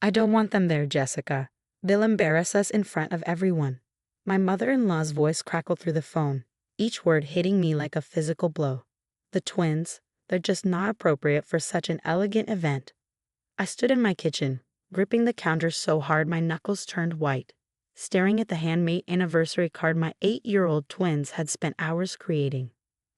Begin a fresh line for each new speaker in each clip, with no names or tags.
I don't want them there, Jessica. They'll embarrass us in front of everyone. My mother-in-law's voice crackled through the phone, each word hitting me like a physical blow. The twins, they're just not appropriate for such an elegant event. I stood in my kitchen, gripping the counter so hard my knuckles turned white, staring at the handmade anniversary card my 8-year-old twins had spent hours creating.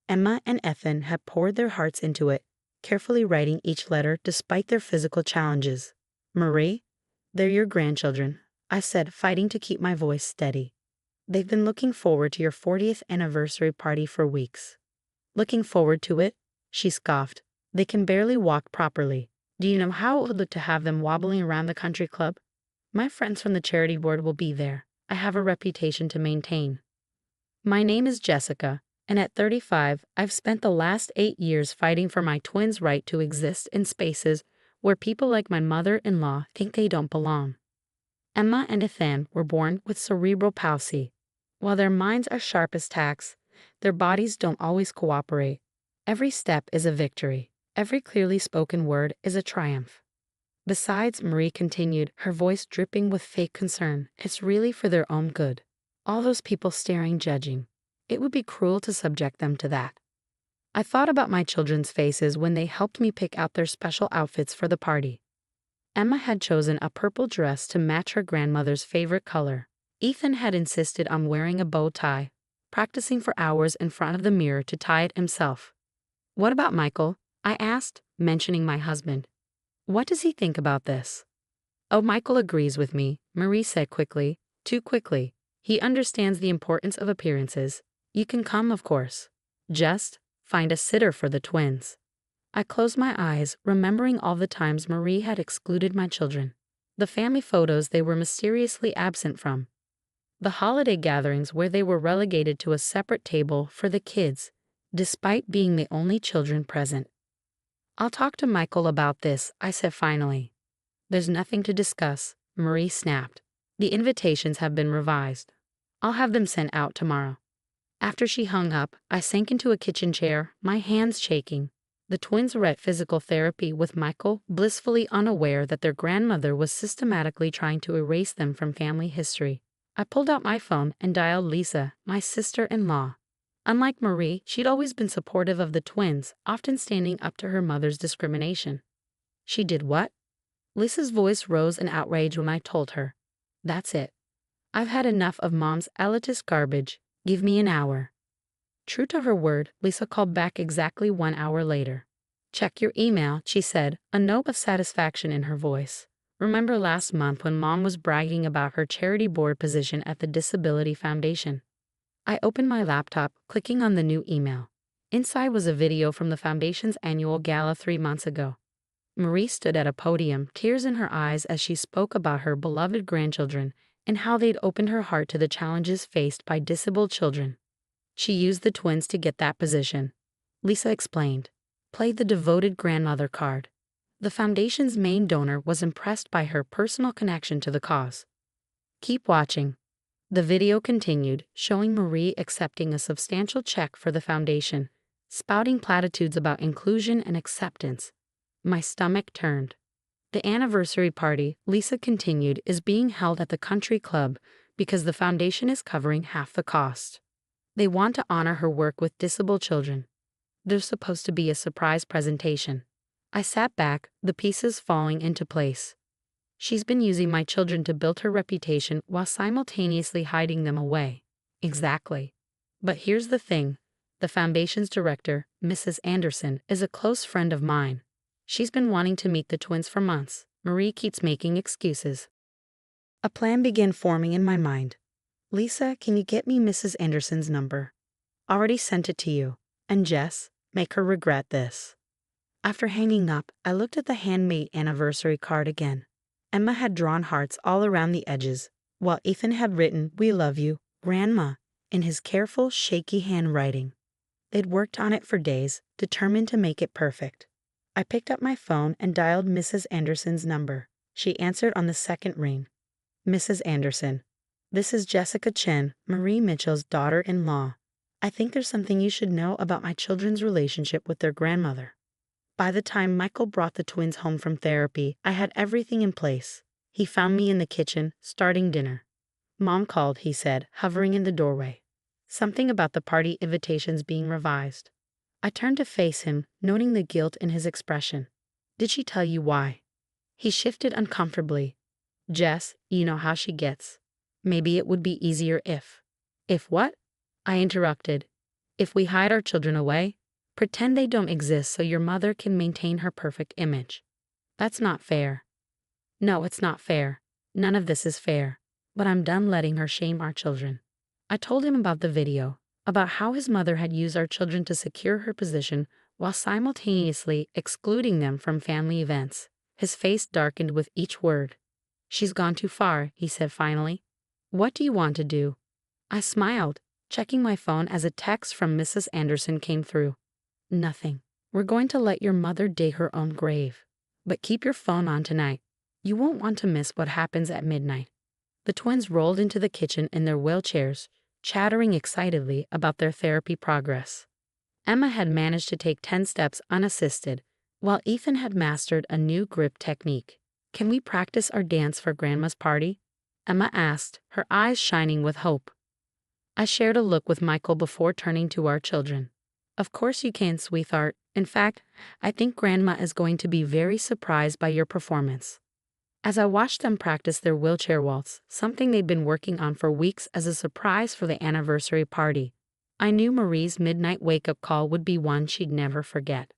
Emma and Ethan had poured their hearts into it, carefully writing each letter despite their physical challenges. Marie, they're your grandchildren, I said, fighting to keep my voice steady. They've been looking forward to your 40th anniversary party for weeks. Looking forward to it? She scoffed. They can barely walk properly. Do you know how it would look to have them wobbling around the country club? My friends from the charity board will be there. I have a reputation to maintain. My name is Jessica, and at 35, I've spent the last 8 years fighting for my twins' right to exist in spaces where people like my mother-in-law think they don't belong. Emma and Ethan were born with cerebral palsy. While their minds are sharp as tacks, their bodies don't always cooperate. Every step is a victory. Every clearly spoken word is a triumph. Besides, Marie continued, her voice dripping with fake concern, it's really for their own good. All those people staring, judging. It would be cruel to subject them to that. I thought about my children's faces when they helped me pick out their special outfits for the party. Emma had chosen a purple dress to match her grandmother's favorite color. Ethan had insisted on wearing a bow tie, practicing for hours in front of the mirror to tie it himself. What about Michael? I asked, mentioning my husband. What does he think about this? Oh, Michael agrees with me, Marie said quickly, too quickly. He understands the importance of appearances. You can come, of course. Just find a sitter for the twins. I closed my eyes, remembering all the times Marie had excluded my children. The family photos they were mysteriously absent from. The holiday gatherings where they were relegated to a separate table for the kids, despite being the only children present. I'll talk to Michael about this, I said finally. There's nothing to discuss, Marie snapped. The invitations have been revised. I'll have them sent out tomorrow. After she hung up, I sank into a kitchen chair, my hands shaking. The twins were at physical therapy with Michael, blissfully unaware that their grandmother was systematically trying to erase them from family history. I pulled out my phone and dialed Lisa, my sister-in-law. Unlike Marie, she'd always been supportive of the twins, often standing up to her mother's discrimination. She did what? Lisa's voice rose in outrage when I told her. That's it. I've had enough of Mom's elitist garbage. Give me an hour. True to her word, Lisa called back exactly 1 hour later. Check your email, she said, a note of satisfaction in her voice. Remember last month when Mom was bragging about her charity board position at the Disability Foundation? I opened my laptop, clicking on the new email. Inside was a video from the Foundation's annual gala 3 months ago. Marie stood at a podium, tears in her eyes as she spoke about her beloved grandchildren and how they'd opened her heart to the challenges faced by disabled children. She used the twins to get that position. Lisa explained. Played the devoted grandmother card. The Foundation's main donor was impressed by her personal connection to the cause. Keep watching. The video continued, showing Marie accepting a substantial check for the Foundation, spouting platitudes about inclusion and acceptance. My stomach turned. The anniversary party, Lisa continued, is being held at the country club because the Foundation is covering half the cost. They want to honor her work with disabled children. There's supposed to be a surprise presentation. I sat back, the pieces falling into place. She's been using my children to build her reputation while simultaneously hiding them away. Exactly. But here's the thing. The Foundation's director, Mrs. Anderson, is a close friend of mine. She's been wanting to meet the twins for months. Marie keeps making excuses. A plan began forming in my mind. Lisa, can you get me Mrs. Anderson's number? Already sent it to you. And Jess, make her regret this. After hanging up, I looked at the handmade anniversary card again. Emma had drawn hearts all around the edges, while Ethan had written, "We love you, Grandma," in his careful, shaky handwriting. They'd worked on it for days, determined to make it perfect. I picked up my phone and dialed Mrs. Anderson's number. She answered on the second ring. Mrs. Anderson, this is Jessica Chen, Marie Mitchell's daughter-in-law. I think there's something you should know about my children's relationship with their grandmother. By the time Michael brought the twins home from therapy, I had everything in place. He found me in the kitchen, starting dinner. Mom called, he said, hovering in the doorway. Something about the party invitations being revised. I turned to face him, noting the guilt in his expression. Did she tell you why? He shifted uncomfortably. Jess, you know how she gets. Maybe it would be easier if. If what? I interrupted. If we hide our children away, pretend they don't exist so your mother can maintain her perfect image. That's not fair. No, it's not fair. None of this is fair. But I'm done letting her shame our children. I told him about the video, about how his mother had used our children to secure her position while simultaneously excluding them from family events. His face darkened with each word. She's gone too far, he said finally. What do you want to do? I smiled, checking my phone as a text from Mrs. Anderson came through. Nothing. We're going to let your mother dig her own grave. But keep your phone on tonight. You won't want to miss what happens at midnight. The twins rolled into the kitchen in their wheelchairs, chattering excitedly about their therapy progress. Emma had managed to take 10 steps unassisted, while Ethan had mastered a new grip technique. Can we practice our dance for Grandma's party? Emma asked, her eyes shining with hope. I shared a look with Michael before turning to our children. Of course you can, sweetheart. In fact, I think Grandma is going to be very surprised by your performance. As I watched them practice their wheelchair waltz, something they'd been working on for weeks as a surprise for the anniversary party, I knew Marie's midnight wake-up call would be one she'd never forget.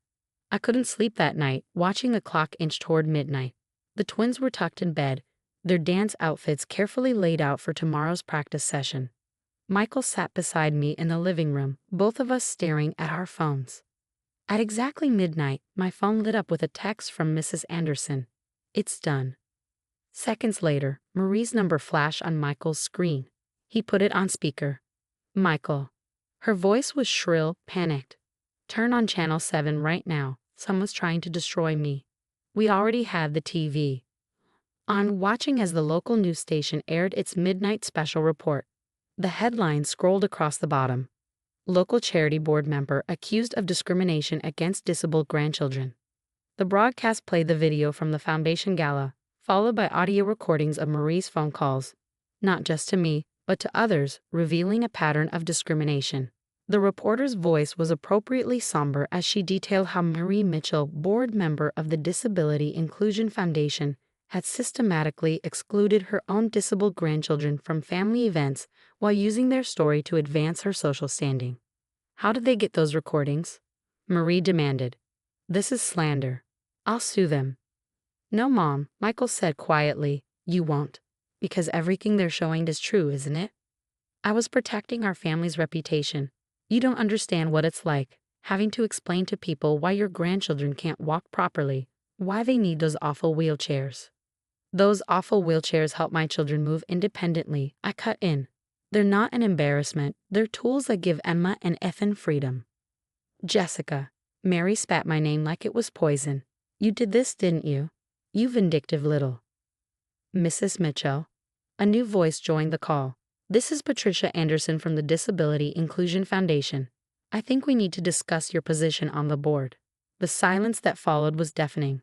I couldn't sleep that night, watching the clock inch toward midnight. The twins were tucked in bed, their dance outfits carefully laid out for tomorrow's practice session. Michael sat beside me in the living room, both of us staring at our phones. At exactly midnight, my phone lit up with a text from Mrs. Anderson. It's done. Seconds later, Marie's number flashed on Michael's screen. He put it on speaker. Michael. Her voice was shrill, panicked. Turn on channel 7 right now. Someone's trying to destroy me. We already had the TV on, watching as the local news station aired its midnight special report. The headline scrolled across the bottom. Local charity board member accused of discrimination against disabled grandchildren. The broadcast played the video from the foundation gala, followed by audio recordings of Marie's phone calls, not just to me, but to others, revealing a pattern of discrimination. The reporter's voice was appropriately somber as she detailed how Marie Mitchell, board member of the Disability Inclusion Foundation, had systematically excluded her own disabled grandchildren from family events while using their story to advance her social standing. How did they get those recordings? Marie demanded. This is slander. I'll sue them. No, Mom, Michael said quietly. You won't. Because everything they're showing is true, isn't it? I was protecting our family's reputation. You don't understand what it's like, having to explain to people why your grandchildren can't walk properly, why they need those awful wheelchairs. Those awful wheelchairs help my children move independently, I cut in. They're not an embarrassment, they're tools that give Emma and Ethan freedom. Jessica. Mary spat my name like it was poison. You did this, didn't you? You vindictive little. Mrs. Mitchell. A new voice joined the call. This is Patricia Anderson from the Disability Inclusion Foundation. I think we need to discuss your position on the board. The silence that followed was deafening.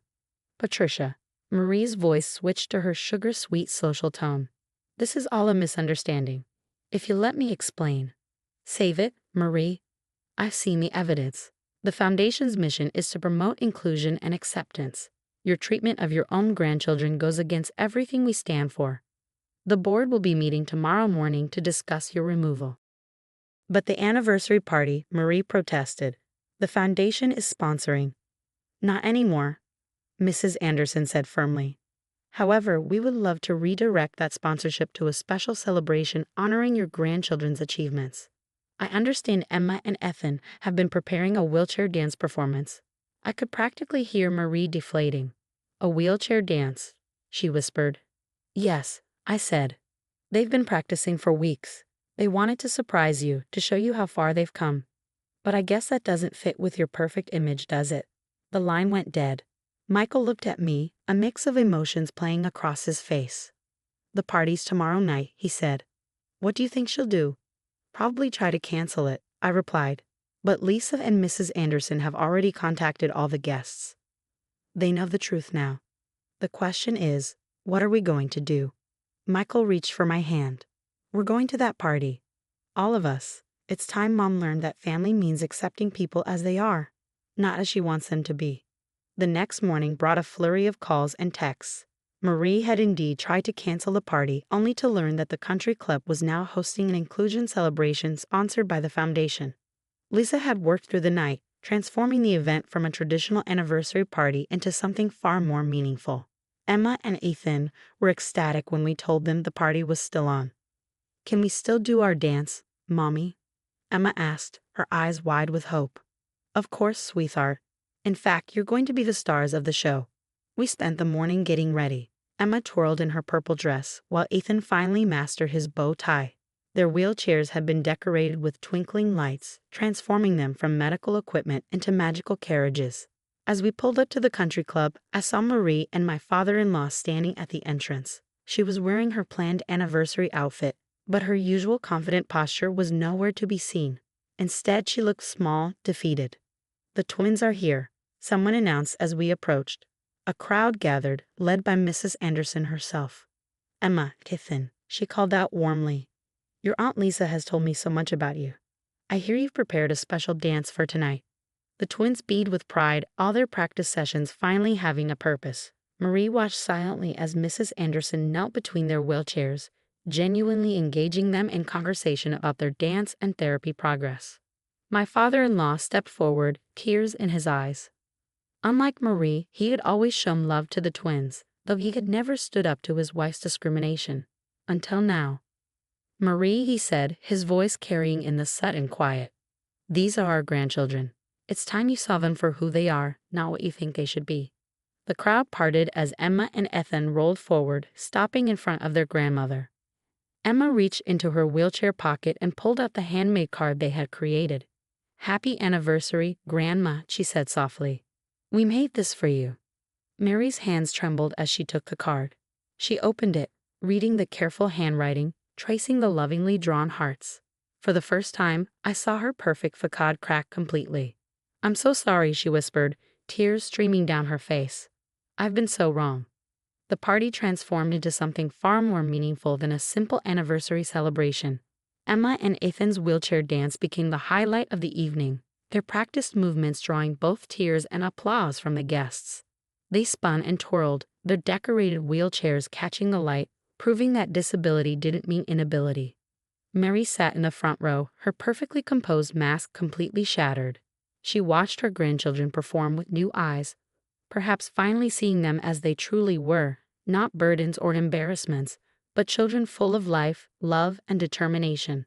Patricia. Marie's voice switched to her sugar-sweet social tone. This is all a misunderstanding. If you let me explain. Save it, Marie. I've seen the evidence. The Foundation's mission is to promote inclusion and acceptance. Your treatment of your own grandchildren goes against everything we stand for. The board will be meeting tomorrow morning to discuss your removal. But the anniversary party, Marie protested. The Foundation is sponsoring. Not anymore, Mrs. Anderson said firmly. However, we would love to redirect that sponsorship to a special celebration honoring your grandchildren's achievements. I understand Emma and Ethan have been preparing a wheelchair dance performance. I could practically hear Marie deflating. A wheelchair dance, she whispered. Yes, I said. They've been practicing for weeks. They wanted to surprise you, to show you how far they've come. But I guess that doesn't fit with your perfect image, does it? The line went dead. Michael looked at me, a mix of emotions playing across his face. The party's tomorrow night, he said. What do you think she'll do? Probably try to cancel it, I replied. But Lisa and Mrs. Anderson have already contacted all the guests. They know the truth now. The question is, What are we going to do? Michael reached for my hand. We're going to that party. All of us. It's time Mom learned that family means accepting people as they are, not as she wants them to be. The next morning brought a flurry of calls and texts. Marie had indeed tried to cancel the party, only to learn that the country club was now hosting an inclusion celebration sponsored by the foundation. Lisa had worked through the night, transforming the event from a traditional anniversary party into something far more meaningful. Emma and Ethan were ecstatic when we told them the party was still on. "Can we still do our dance, Mommy?" Emma asked, her eyes wide with hope. "Of course, sweetheart. In fact, you're going to be the stars of the show." We spent the morning getting ready. Emma twirled in her purple dress, while Ethan finally mastered his bow tie. Their wheelchairs had been decorated with twinkling lights, transforming them from medical equipment into magical carriages. As we pulled up to the country club, I saw Marie and my father-in-law standing at the entrance. She was wearing her planned anniversary outfit, but her usual confident posture was nowhere to be seen. Instead, she looked small, defeated. "The twins are here," someone announced as we approached. A crowd gathered, led by Mrs. Anderson herself. "Emma, Ethan," she called out warmly. "Your Aunt Lisa has told me so much about you. I hear you've prepared a special dance for tonight." The twins beamed with pride, all their practice sessions finally having a purpose. Marie watched silently as Mrs. Anderson knelt between their wheelchairs, genuinely engaging them in conversation about their dance and therapy progress. My father-in-law stepped forward, tears in his eyes. Unlike Marie, he had always shown love to the twins, though he had never stood up to his wife's discrimination. Until now. "Marie," he said, his voice carrying in the sudden quiet. "These are our grandchildren. It's time you saw them for who they are, not what you think they should be." The crowd parted as Emma and Ethan rolled forward, stopping in front of their grandmother. Emma reached into her wheelchair pocket and pulled out the handmade card they had created. "Happy anniversary, Grandma," she said softly. "We made this for you." Mary's hands trembled as she took the card. She opened it, reading the careful handwriting, tracing the lovingly drawn hearts. For the first time, I saw her perfect facade crack completely. "I'm so sorry," she whispered, tears streaming down her face. "I've been so wrong." The party transformed into something far more meaningful than a simple anniversary celebration. Emma and Ethan's wheelchair dance became the highlight of the evening, their practiced movements drawing both tears and applause from the guests. They spun and twirled, their decorated wheelchairs catching the light, proving that disability didn't mean inability. Mary sat in the front row, her perfectly composed mask completely shattered. She watched her grandchildren perform with new eyes, perhaps finally seeing them as they truly were, not burdens or embarrassments, but children full of life, love, and determination.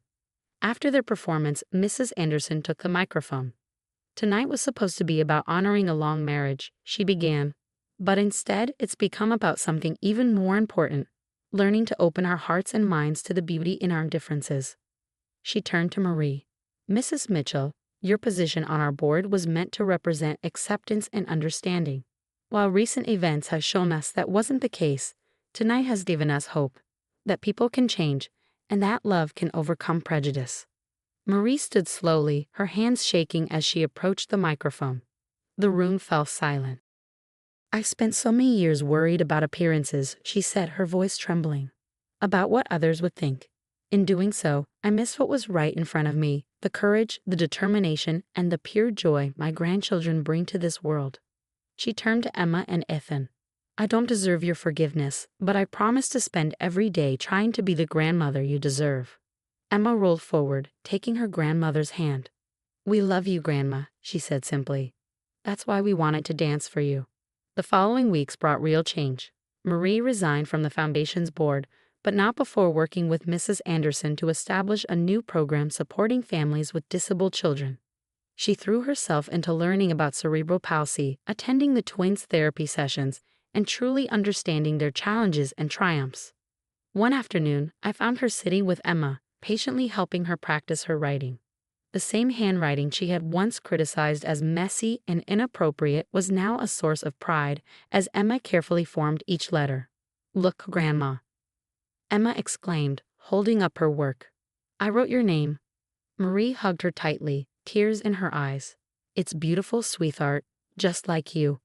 After their performance, Mrs. Anderson took the microphone. "Tonight was supposed to be about honoring a long marriage," she began, "but instead it's become about something even more important, learning to open our hearts and minds to the beauty in our differences." She turned to Marie. "Mrs. Mitchell, your position on our board was meant to represent acceptance and understanding. While recent events have shown us that wasn't the case, tonight has given us hope that people can change and that love can overcome prejudice." Marie stood slowly, her hands shaking as she approached the microphone. The room fell silent. "I spent so many years worried about appearances," she said, her voice trembling, "about what others would think. In doing so, I missed what was right in front of me, the courage, the determination, and the pure joy my grandchildren bring to this world." She turned to Emma and Ethan. "I don't deserve your forgiveness, but I promise to spend every day trying to be the grandmother you deserve." Emma rolled forward, taking her grandmother's hand. "We love you, Grandma," she said simply. "That's why we wanted to dance for you." The following weeks brought real change. Marie resigned from the foundation's board, but not before working with Mrs. Anderson to establish a new program supporting families with disabled children. She threw herself into learning about cerebral palsy, attending the twins' therapy sessions, and truly understanding their challenges and triumphs. One afternoon, I found her sitting with Emma, patiently helping her practice her writing. The same handwriting she had once criticized as messy and inappropriate was now a source of pride as Emma carefully formed each letter. "Look, Grandma," Emma exclaimed, holding up her work. "I wrote your name." Marie hugged her tightly, tears in her eyes. "It's beautiful, sweetheart, just like you."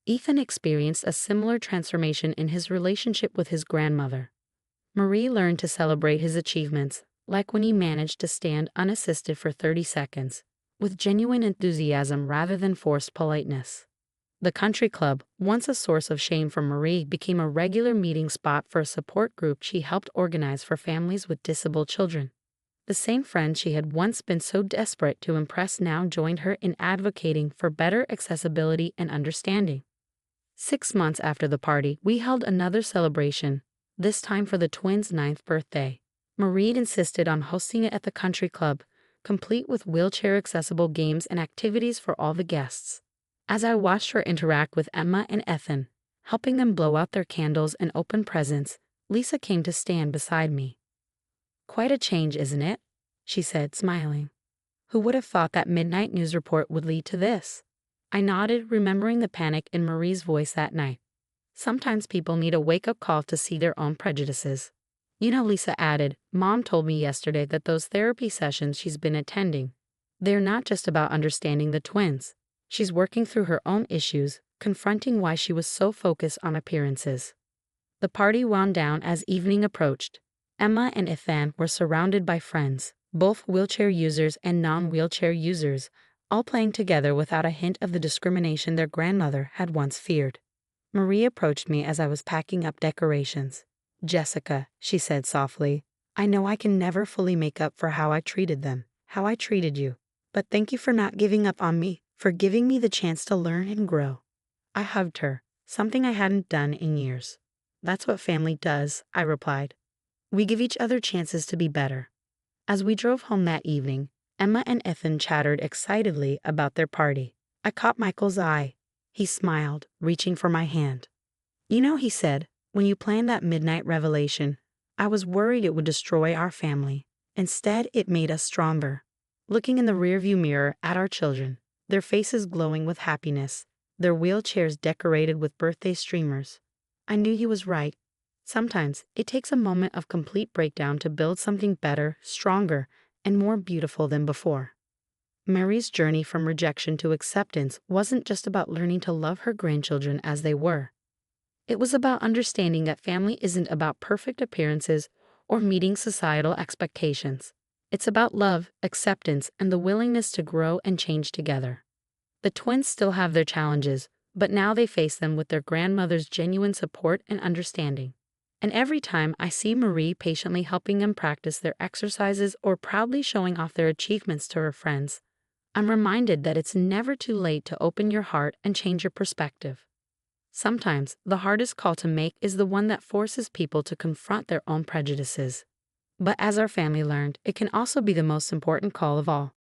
Ethan experienced a similar transformation in his relationship with his grandmother. Marie learned to celebrate his achievements, like when he managed to stand unassisted for 30 seconds, with genuine enthusiasm rather than forced politeness. The country club, once a source of shame for Marie, became a regular meeting spot for a support group she helped organize for families with disabled children. The same friend she had once been so desperate to impress now joined her in advocating for better accessibility and understanding. 6 months after the party, we held another celebration, this time for the twins' 9th birthday. Marie insisted on hosting it at the country club, complete with wheelchair-accessible games and activities for all the guests. As I watched her interact with Emma and Ethan, helping them blow out their candles and open presents, Lisa came to stand beside me. "Quite a change, isn't it?" she said, smiling. "Who would have thought that midnight news report would lead to this?" I nodded, remembering the panic in Marie's voice that night. Sometimes people need a wake-up call to see their own prejudices. "You know," Lisa added, "Mom told me yesterday that those therapy sessions she's been attending, they're not just about understanding the twins. She's working through her own issues, confronting why she was so focused on appearances." The party wound down as evening approached. Emma and Ethan were surrounded by friends, both wheelchair users and non-wheelchair users, all playing together without a hint of the discrimination their grandmother had once feared. Marie approached me as I was packing up decorations. "Jessica," she said softly, "I know I can never fully make up for how I treated them, how I treated you. But thank you for not giving up on me, for giving me the chance to learn and grow." I hugged her, something I hadn't done in years. "That's what family does," I replied. "We give each other chances to be better." As we drove home that evening, Emma and Ethan chattered excitedly about their party. I caught Michael's eye. He smiled, reaching for my hand. "You know," he said, "when you planned that midnight revelation, I was worried it would destroy our family. Instead, it made us stronger." Looking in the rearview mirror at our children, their faces glowing with happiness, their wheelchairs decorated with birthday streamers, I knew he was right. Sometimes it takes a moment of complete breakdown to build something better, stronger, and more beautiful than before. Marie's journey from rejection to acceptance wasn't just about learning to love her grandchildren as they were. It was about understanding that family isn't about perfect appearances or meeting societal expectations. It's about love, acceptance, and the willingness to grow and change together. The twins still have their challenges, but now they face them with their grandmother's genuine support and understanding. And every time I see Marie patiently helping them practice their exercises or proudly showing off their achievements to her friends, I'm reminded that it's never too late to open your heart and change your perspective. Sometimes the hardest call to make is the one that forces people to confront their own prejudices. But as our family learned, it can also be the most important call of all.